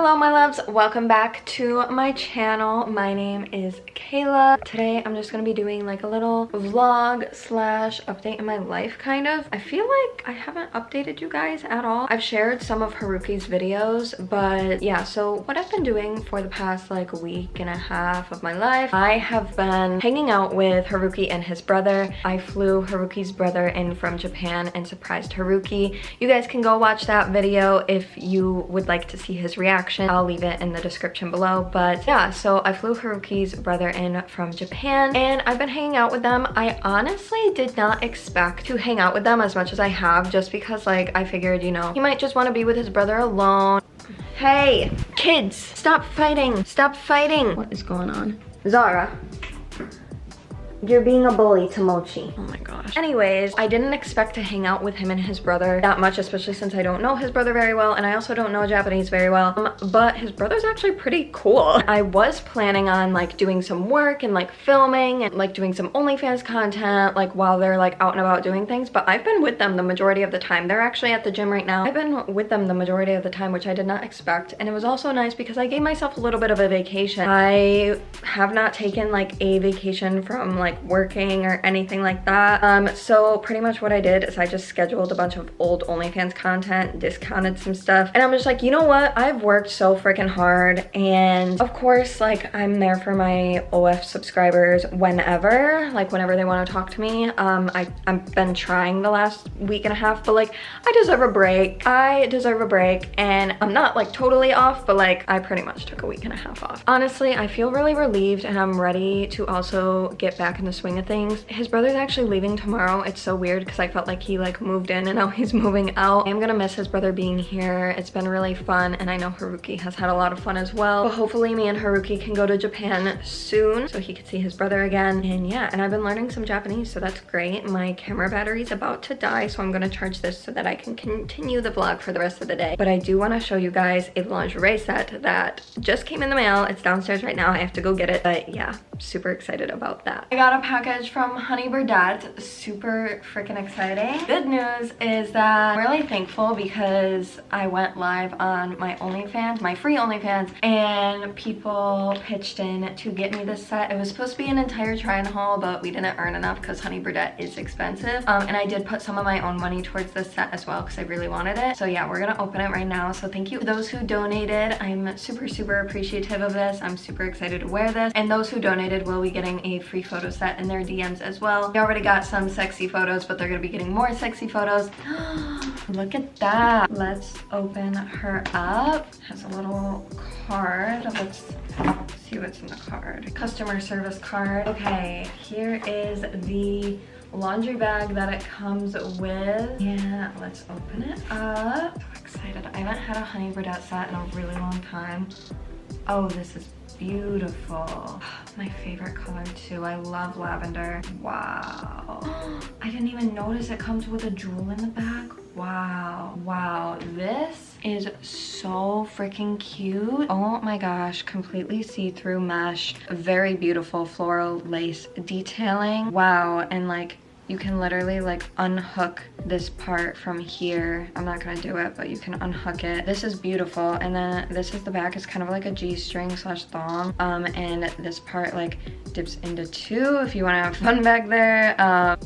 Hello my loves, welcome back to my channel. My name is Kayla. Today I'm just gonna be doing like a little vlog slash update in my life kind of. I feel like I haven't updated you guys at all. I've shared some of Haruki's videos, but yeah, so what I've been doing for the past like week and a half of my life, I have been hanging out with Haruki and his brother. I flew Haruki's brother in from Japan and surprised Haruki. You guys can go watch that video if you would like to see his reaction. I'll leave it in the description below. But yeah, so I flew Haruki's brother in from Japan and I've been hanging out with them. I honestly did not expect to hang out with them as much as I have, just because like I figured, you know, he might just want to be with his brother alone. Hey, kids, stop fighting. Stop fighting. What is going on? Zara. You're being a bully to Mochi. Oh my gosh. Anyways, I didn't expect to hang out with him and his brother that much, especially since I don't know his brother very well and I also don't know Japanese very well. But his brother's actually pretty cool. I was planning on like doing some work and like filming and like doing some OnlyFans content like while they're like out and about doing things, but I've been with them the majority of the time. They're actually at the gym right now. I've been with them the majority of the time, which I did not expect. And it was also nice because I gave myself a little bit of a vacation. I have not taken like a vacation from like working or anything like that. So pretty much what I did is I just scheduled a bunch of old OnlyFans content, discounted some stuff, and I'm just like, you know what? I've worked so freaking hard, and of course, like I'm there for my OF subscribers whenever they want to talk to me. I've been trying the last week and a half, but like I deserve a break. I deserve a break, and I'm not like totally off, but like I pretty much took a week and a half off. Honestly, I feel really relieved and I'm ready to also get back in the swing of things. His brother's actually leaving tomorrow. It's so weird because I felt like he like moved in and now he's moving out. I'm gonna miss his brother being here. It's been really fun and I know Haruki has had a lot of fun as well. But hopefully me and Haruki can go to Japan soon so he could see his brother again. And yeah, and I've been learning some Japanese, so that's great. My camera battery's about to die, so I'm gonna charge this so that I can continue the vlog for the rest of the day. But I do want to show you guys a lingerie set that just came in the mail. It's downstairs right now. I have to go get it, but yeah, super excited about that. I got a package from Honey Burdette. Super freaking exciting. Good news is that I'm really thankful because I went live on my OnlyFans, my free OnlyFans, and people pitched in to get me this set. It was supposed to be an entire try-on haul, but we didn't earn enough because Honey Burdette is expensive. And I did put some of my own money towards this set as well because I really wanted it. So yeah, we're gonna open it right now. So thank you to those who donated. I'm super appreciative of this. I'm super excited to wear this. And those who donated will be getting a free photo set in their DMs as well. We already got some sexy photos, but they're gonna be getting more sexy photos. Look at that. Let's open her up. Has a little card. Let's see what's in the card. Customer service card. Okay, here is the laundry bag that it comes with. Yeah, let's open it up. So excited. I haven't had a Honey Burdette set in a really long time. Oh, this is beautiful. My favorite color too. I love lavender. Wow. I didn't even notice it comes with a jewel in the back. Wow, this is so freaking cute. Oh my gosh, completely see-through mesh, very beautiful floral lace detailing. Wow, and like you can literally like unhook this part from here. I'm not gonna do it, but you can unhook it. This is beautiful. And then this is the back. It's kind of like a G-string slash thong. And this part like dips into two if you wanna have fun back there.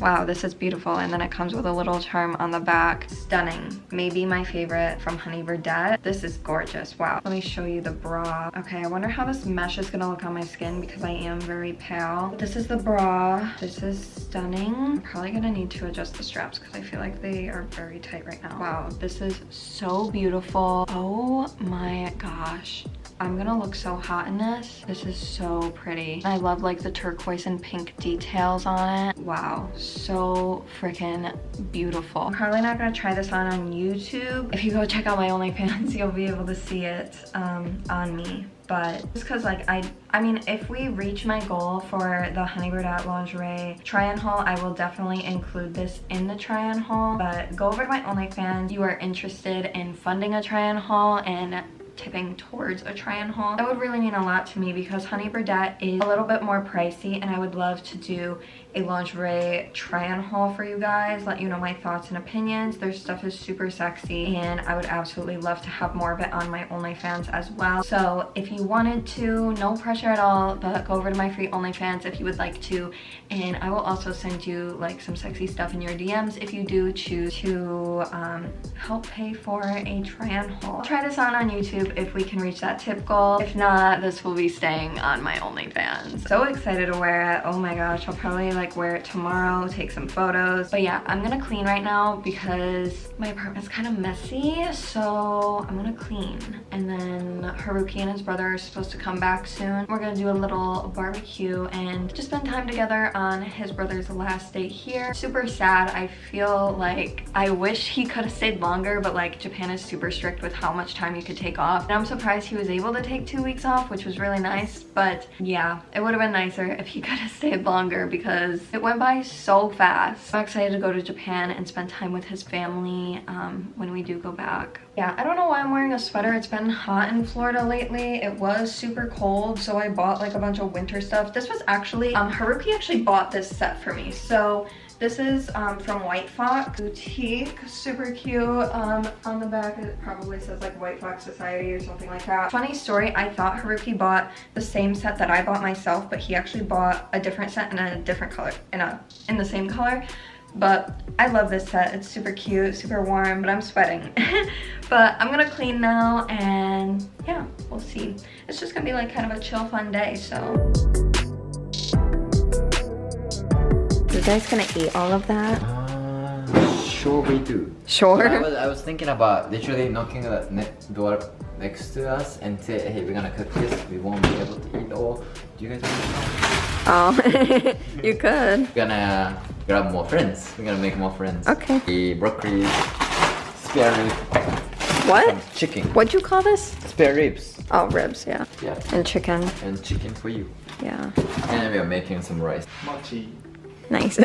Wow, this is beautiful. And then it comes with a little charm on the back. Stunning. Maybe my favorite from Honey Burdette. This is gorgeous. Wow. Let me show you the bra. Okay, I wonder how this mesh is gonna look on my skin because I am very pale. But this is the bra. This is stunning. Probably gonna need to adjust the straps because I feel like they are very tight right now. Wow, this is so beautiful. Oh my gosh. I'm gonna look so hot in this. This is so pretty. I love like the turquoise and pink details on it. Wow, so freaking beautiful. I'm probably not gonna try this on YouTube. If you go check out my OnlyFans, you'll be able to see it on me. But just because like I mean, if we reach my goal for the Honey Burdette lingerie try-on haul, I will definitely include this in the try-on haul. But go over to my OnlyFans if you are interested in funding a try-on haul and tipping towards a try-on haul. That would really mean a lot to me because Honey Birdette is a little bit more pricey, and I would love to do a lingerie try-on haul for you guys, let you know my thoughts and opinions. Their stuff is super sexy, and I would absolutely love to have more of it on my OnlyFans as well. So if you wanted to, no pressure at all, but go over to my free OnlyFans if you would like to, and I will also send you like some sexy stuff in your DMs if you do choose to help pay for a try-on haul. I'll try this on YouTube if we can reach that tip goal. If not, this will be staying on my OnlyFans. So excited to wear it. Oh my gosh, I'll probably like wear it tomorrow, take some photos. But yeah, I'm gonna clean right now because my apartment's kind of messy, so I'm gonna clean. And then Haruki and his brother are supposed to come back soon. We're gonna do a little barbecue and just spend time together on his brother's last day here. Super sad. I feel like I wish he could have stayed longer, but like Japan is super strict with how much time you could take off. And I'm surprised he was able to take 2 weeks off, which was really nice. But yeah, it would have been nicer if he could have stayed longer because it went by so fast. I'm excited to go to Japan and spend time with his family when we do go back. Yeah, I don't know why I'm wearing a sweater. It's been hot in Florida lately. It was super cold, so I bought like a bunch of winter stuff. This was actually, Haruki actually bought this set for me. So this is from White Fox Boutique, super cute. On the back it probably says like White Fox Society or something like that. Funny story, I thought Haruki bought the same set that I bought myself, but he actually bought a different set in a different color, in the same color. But I love this set. It's super cute, super warm, but I'm sweating. But I'm gonna clean now, and yeah, we'll see. It's just gonna be like kind of a chill, fun day, so. You guys gonna eat all of that? Sure we do. Sure? I was thinking about literally knocking at the door next to us and say, hey, we're gonna cook this. We won't be able to eat all. Do you guys want to know? Oh, you could. We're gonna grab more friends. We're gonna make more friends. Okay. The broccoli, spare rib. What? Chicken. What'd you call this? Spare ribs. Oh, ribs, yeah. Yeah. And chicken. And chicken for you. Yeah. And we are making some rice. Mochi. Nice.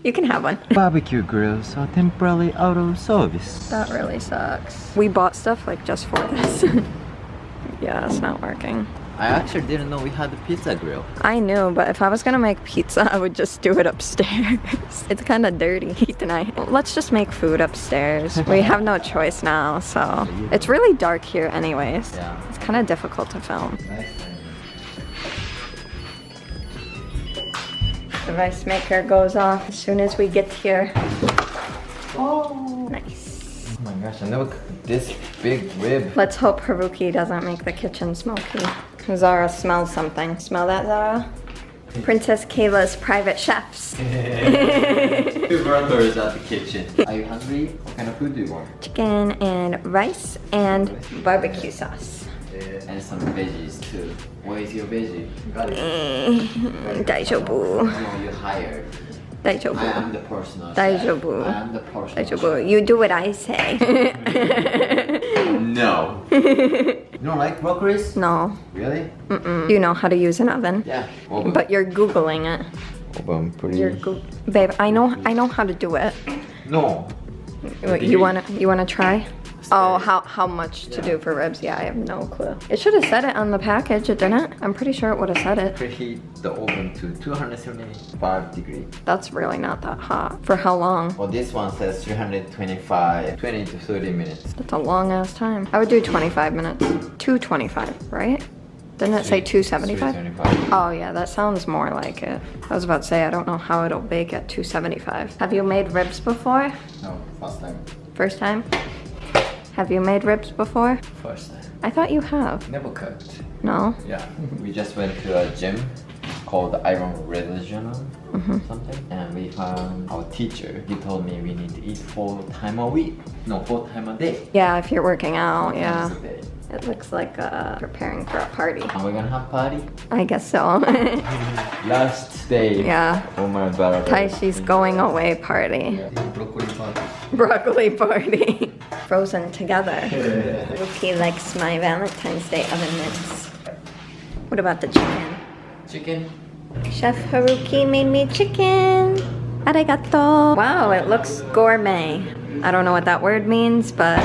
You can have one. Barbecue grills are temporarily out of service. That really sucks. We bought stuff like just for this. Yeah, it's not working. I actually didn't know we had a pizza grill. I knew, but if I was gonna make pizza, I would just do it upstairs. It's kind of dirty tonight. Let's just make food upstairs. We have no choice now, so. It's really dark here anyways. Yeah. It's kind of difficult to film. The rice maker goes off as soon as we get here. Oh, nice. Oh my gosh, I never cooked this big rib. Let's hope Haruki doesn't make the kitchen smoky. Zara smells something. Smell that, Zara? Princess Kayla's private chefs. Two brothers at the kitchen. Are you hungry? What kind of food do you want? Chicken and rice and barbecue sauce. And some veggies too. What is your veggie? Got it. Daijoubu. No, you hired. Daijoubu. I am the personal chef. Daijoubu. I am the personal Daijoubu. chef. You do what I say. No. You don't like broccoli? No. Really? Do you know how to use an oven? Yeah. Oven. But you're Googling it. Oven pretty. Babe, I know how to do it. No. You wanna try? Oh, how much to do for ribs? Yeah, I have no clue. It should have said it on the package, it didn't? I'm pretty sure it would have said it. Preheat the oven to 275 degrees. That's really not that hot. For how long? Well, this one says 325, 20 to 30 minutes. That's a long ass time. I would do 25 minutes. 225, right? Didn't it say 275? 375. Oh yeah, that sounds more like it. I was about to say, I don't know how it'll bake at 275. Have you made ribs before? No, first time. First time? Have you made ribs before? First time. I thought you have. Never cooked. No? Yeah. We just went to a gym called Iron Religion something, and we found our teacher. He told me we need to eat 4 times a week. No, 4 times a day. Yeah, if you're working out, 4 yeah. times a day. It looks like preparing for a party. Are we gonna have party? I guess so. Last day. Yeah. Oh my god. Taishi's going away party. Broccoli party. Broccoli party. Frozen together. Ruki likes my Valentine's Day oven mitts. What about the chicken? Chicken. Chef Haruki made me chicken. Arigato. Wow, it looks gourmet. I don't know what that word means, but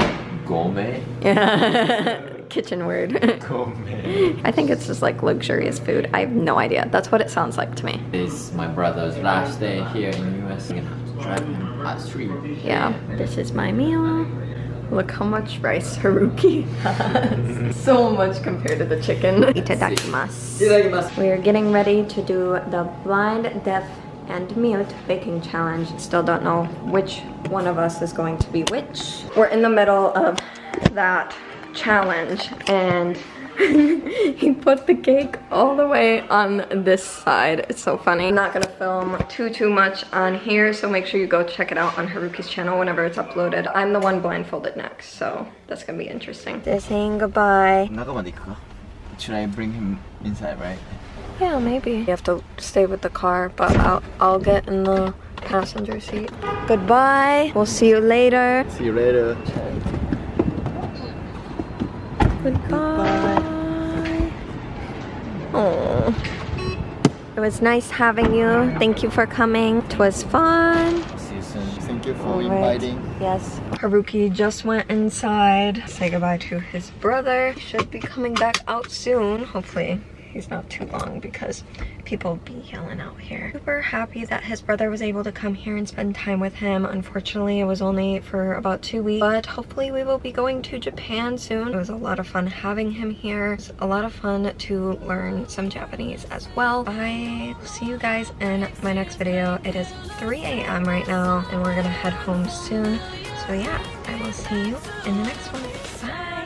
gourmet. Yeah. Kitchen word. Gourmet. I think it's just like luxurious food. I have no idea. That's what it sounds like to me. It's my brother's last day here in the US. I'm gonna have to drive him at 3. Yeah, this is my meal. Look how much rice Haruki has. So much compared to the chicken. Itadakimasu. Itadakimasu. We are getting ready to do the blind, deaf, and mute baking challenge. Still don't know which one of us is going to be which. We're in the middle of that challenge and he put the cake all the way on this side. It's so funny. I'm not gonna film too much on here, so make sure you go check it out on Haruki's channel whenever it's uploaded. I'm the one blindfolded next, so that's gonna be interesting. They're saying goodbye. Should I bring him inside, right? Yeah, maybe. You have to stay with the car, but I'll get in the passenger seat. Goodbye. We'll see you later. See you later. Goodbye. Oh, it was nice having you. Thank you for coming. It was fun. See you soon. Thank you for All right. inviting. Yes. Haruki just went inside. Say goodbye to his brother. He should be coming back out soon. Hopefully he's not too long because people be yelling out here. Super happy that his brother was able to come here and spend time with him. Unfortunately, it was only for about 2 weeks, but hopefully we will be going to Japan soon. It was a lot of fun having him here. It's a lot of fun to learn some Japanese as well. I will see you guys in my next video. It is 3 a.m. right now and we're gonna head home soon. So yeah, I will see you in the next one. Bye!